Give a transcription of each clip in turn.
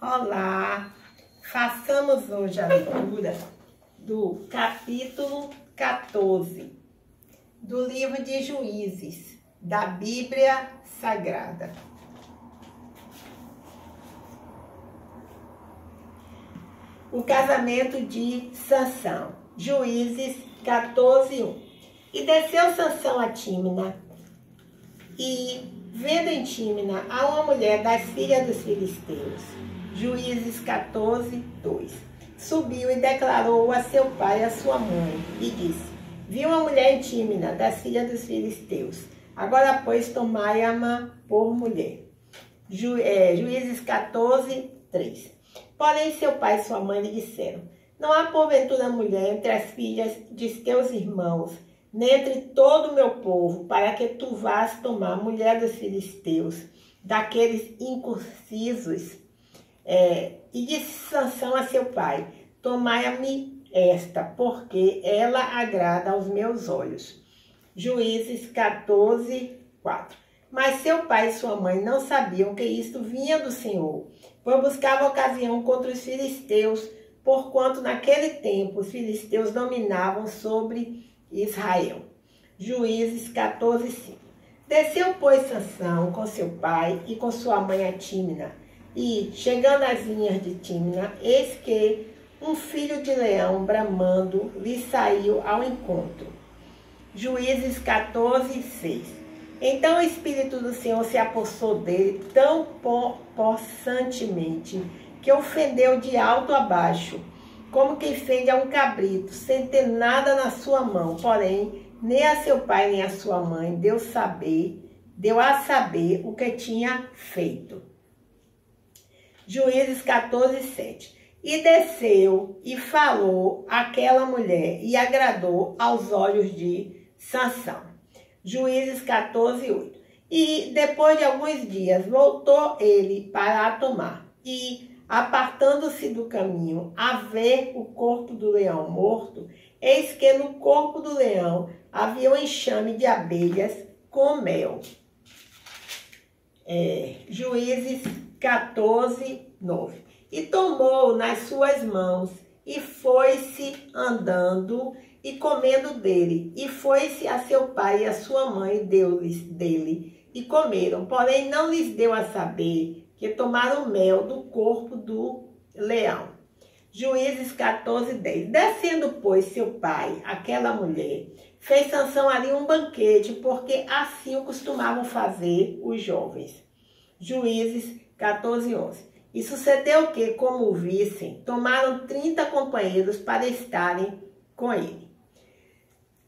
Olá! Façamos hoje a leitura do capítulo 14 do livro de Juízes, da Bíblia Sagrada. O casamento de Sansão, Juízes 14:1. E desceu Sansão a Tímina, e vendo em Tímina a uma mulher das filhas dos filisteus, Juízes 14:2. Subiu e declarou a seu pai e a sua mãe, e disse: vi uma mulher em Tímina, das filhas dos filisteus, agora pois tomai-a por mulher. Juízes 14:3. Porém seu pai e sua mãe lhe disseram: não há porventura mulher entre as filhas de teus irmãos, nem entre todo o meu povo, para que tu vás tomar mulher dos filisteus, daqueles incircuncisos. E disse Sansão a seu pai: tomai-me esta, porque ela agrada aos meus olhos. Juízes 14:4. Mas seu pai e sua mãe não sabiam que isto vinha do Senhor, pois buscava ocasião contra os filisteus, porquanto naquele tempo os filisteus dominavam sobre Israel. Juízes 14:5. Desceu, pois, Sansão com seu pai e com sua mãe a Tímina, e, chegando às vinhas de Tímina, eis que um filho de leão bramando lhe saiu ao encontro. Juízes 14:6. Então o Espírito do Senhor se apossou dele tão possantemente, que o fendeu de alto a baixo, como quem fende a um cabrito, sem ter nada na sua mão. Porém, nem a seu pai nem a sua mãe deu a saber o que tinha feito. Juízes 14:7. E desceu e falou àquela mulher, e agradou aos olhos de Sansão. Juízes 14:8. E depois de alguns dias voltou ele para a tomar, e apartando-se do caminho, a ver o corpo do leão morto, eis que no corpo do leão havia um enxame de abelhas com mel. Juízes 14:9. E tomou nas suas mãos, e foi-se andando e comendo dele, e foi-se a seu pai e a sua mãe, deu-lhes dele, e comeram. Porém não lhes deu a saber que tomaram mel do corpo do leão. Juízes 14:10. Descendo, pois, seu pai, aquela mulher, fez Sansão ali um banquete, porque assim o costumavam fazer os jovens. Juízes 14:11. E sucedeu que, como o vissem, tomaram 30 companheiros para estarem com ele.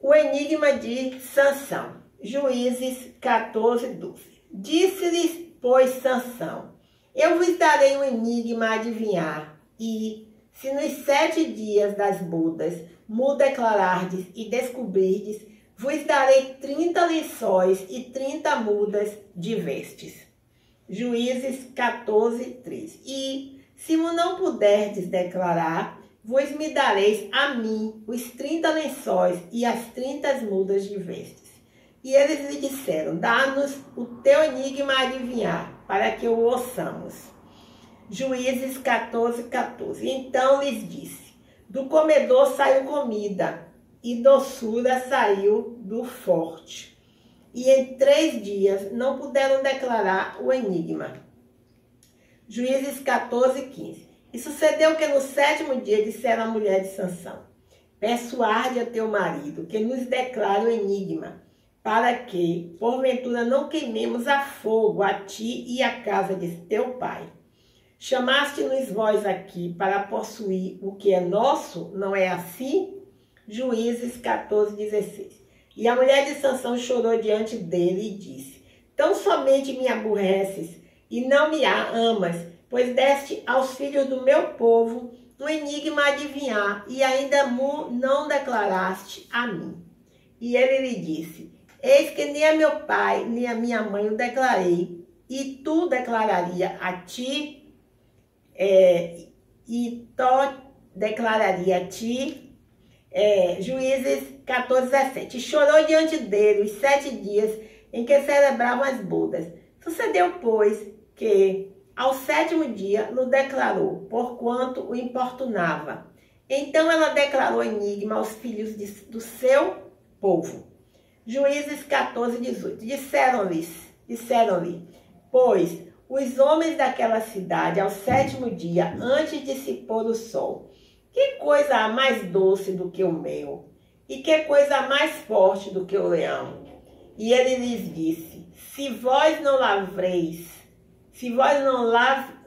O enigma de Sansão. Juízes 14:12. Disse-lhes, pois, Sansão: eu vos darei um enigma a adivinhar, e se nos 7 dias das bodas me declarardes e descobrirdes, vos darei 30 lençóis e 30 mudas de vestes. Juízes 14:13. E se me não puderdes declarar, vos me dareis a mim os 30 lençóis e as 30 mudas de vestes. E eles lhe disseram: dá-nos o teu enigma a adivinhar, para que o ouçamos. Juízes 14:14. Então lhes disse: do comedor saiu comida, e doçura saiu do forte. E em 3 dias não puderam declarar o enigma. Juízes 14:15. E sucedeu que no 7º dia disseram a mulher de Sansão: persuade a teu marido que nos declare o enigma, para que, porventura, não queimemos a fogo a ti e a casa de teu pai. Chamaste-nos vós aqui para possuir o que é nosso, não é assim? Juízes 14:16. E a mulher de Sansão chorou diante dele e disse: tão somente me aborreces e não me amas, pois deste aos filhos do meu povo um enigma a adivinhar, e ainda não declaraste a mim. E ele lhe disse: eis que nem a meu pai, nem a minha mãe o declarei, e tu declararia a ti, Juízes 14:17. E chorou diante dele os 7 dias em que celebravam as bodas. Sucedeu, pois, que Ao 7º dia, nos declarou, porquanto o importunava. Então ela declarou enigma aos filhos do seu povo. Juízes 14, 18. Disseram-lhe, pois, os homens daquela cidade, ao 7º dia, antes de se pôr o sol, que coisa há mais doce do que o mel? E que coisa mais forte do que o leão? E ele lhes disse, se vós não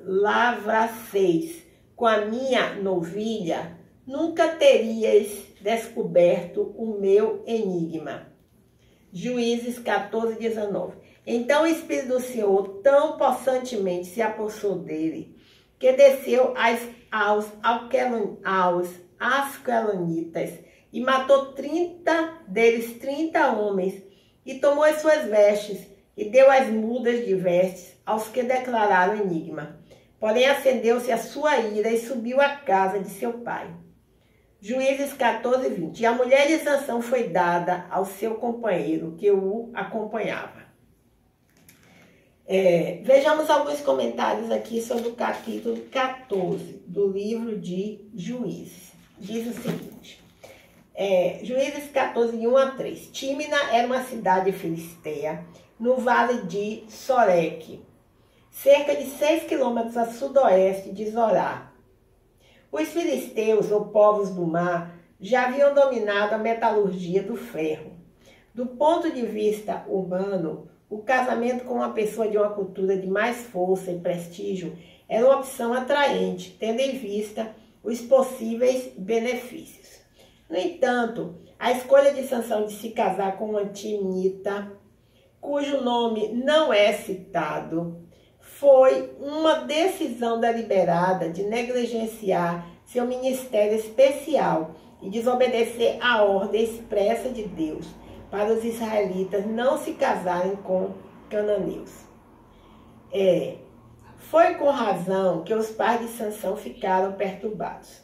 lavrasseis com a minha novilha, nunca teríeis descoberto o meu enigma. Juízes 14, 19. Então o Espírito do Senhor tão possantemente se apossou dele, que desceu aos Asquelonitas e matou 30 homens, e tomou as suas vestes, e deu as mudas de vestes aos que declararam enigma. Porém acendeu-se a sua ira e subiu à casa de seu pai. Juízes 14, 20. E a mulher de Sansão foi dada ao seu companheiro, que o acompanhava. Vejamos alguns comentários aqui sobre o capítulo 14 do livro de Juízes. Diz o seguinte, Juízes 14, 1 a 3. Tímina era uma cidade filisteia, no vale de Soreque, cerca de 6 quilômetros a sudoeste de Zorá. Os filisteus, ou povos do mar, já haviam dominado a metalurgia do ferro. Do ponto de vista humano, o casamento com uma pessoa de uma cultura de mais força e prestígio era uma opção atraente, tendo em vista os possíveis benefícios. No entanto, a escolha de Sansão de se casar com uma timinita, cujo nome não é citado, foi uma decisão deliberada de negligenciar seu ministério especial e desobedecer à ordem expressa de Deus para os israelitas não se casarem com cananeus. Foi com razão que os pais de Sansão ficaram perturbados.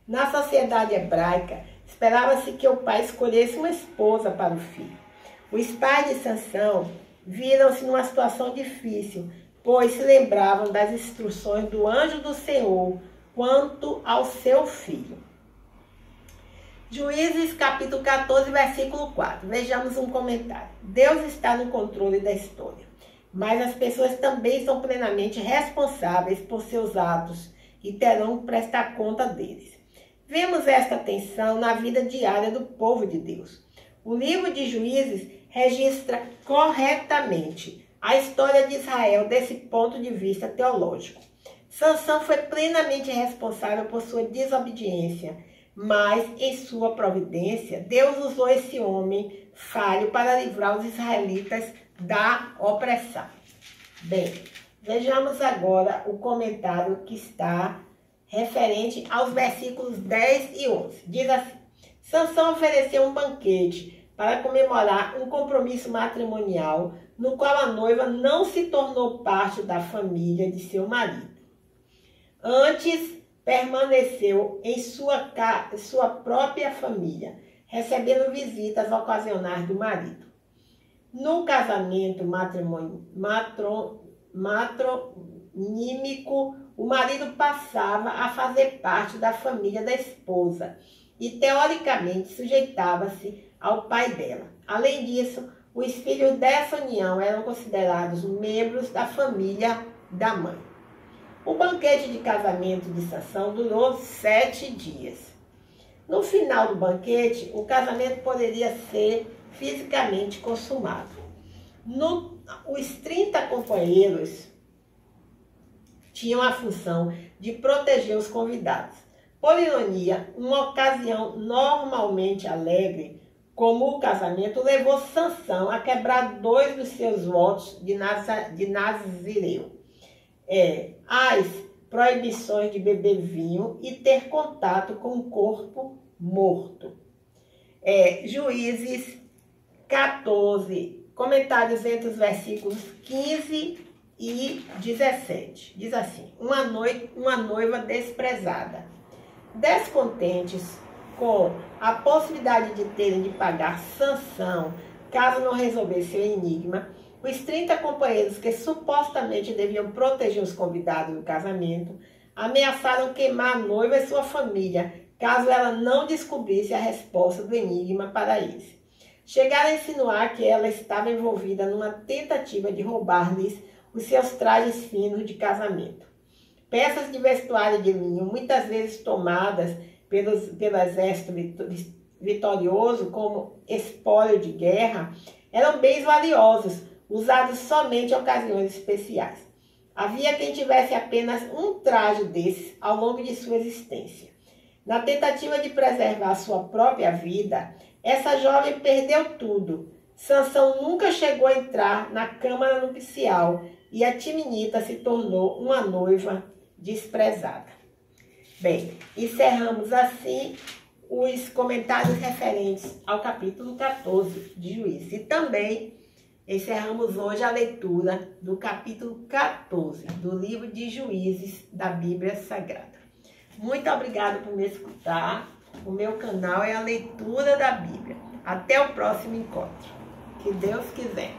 Na sociedade hebraica, esperava-se que o pai escolhesse uma esposa para o filho. Os pais de Sansão viram-se numa situação difícil, pois se lembravam das instruções do anjo do Senhor quanto ao seu filho. Juízes capítulo 14, versículo 4. Vejamos um comentário. Deus está no controle da história, mas as pessoas também são plenamente responsáveis por seus atos e terão que prestar conta deles. Vemos esta tensão na vida diária do povo de Deus. O livro de Juízes registra corretamente a história de Israel desse ponto de vista teológico. Sansão foi plenamente responsável por sua desobediência, mas em sua providência, Deus usou esse homem falho para livrar os israelitas da opressão. Bem, vejamos agora o comentário que está referente aos versículos 10 e 11. Diz assim, Sansão ofereceu um banquete para comemorar um compromisso matrimonial no qual a noiva não se tornou parte da família de seu marido. Antes, permaneceu em sua própria família, recebendo visitas ocasionais do marido. No casamento matronímico, o marido passava a fazer parte da família da esposa e, teoricamente, sujeitava-se ao pai dela. Além disso, os filhos dessa união eram considerados membros da família da mãe. O banquete de casamento de Sansão durou 7 dias. No final do banquete, o casamento poderia ser fisicamente consumado. Os 30 companheiros tinham a função de proteger os convidados. Por ironia, uma ocasião normalmente alegre, como o casamento, levou Sansão a quebrar 2 dos seus votos de Nazireu. As proibições de beber vinho e ter contato com o corpo morto. Juízes 14, comentários entre os versículos 15 e 17. Diz assim, uma noiva desprezada. Descontentes com a possibilidade de terem de pagar Sansão, caso não resolvesse seu enigma, Os 30 companheiros que supostamente deviam proteger os convidados do casamento ameaçaram queimar a noiva e sua família, caso ela não descobrisse a resposta do enigma para eles. Chegaram a insinuar que ela estava envolvida numa tentativa de roubar-lhes os seus trajes finos de casamento. Peças de vestuário de linho, muitas vezes tomadas pelo exército vitorioso como espólio de guerra, eram bens valiosos, usados somente em ocasiões especiais. Havia quem tivesse apenas um traje desses ao longo de sua existência. Na tentativa de preservar sua própria vida, essa jovem perdeu tudo. Sansão nunca chegou a entrar na câmara nupcial e a Timinita se tornou uma noiva desprezada. Bem, encerramos assim os comentários referentes ao capítulo 14 de Juízes. E também encerramos hoje a leitura do capítulo 14 do livro de Juízes da Bíblia Sagrada. Muito obrigada por me escutar. O meu canal é a leitura da Bíblia. Até o próximo encontro. Que Deus quiser.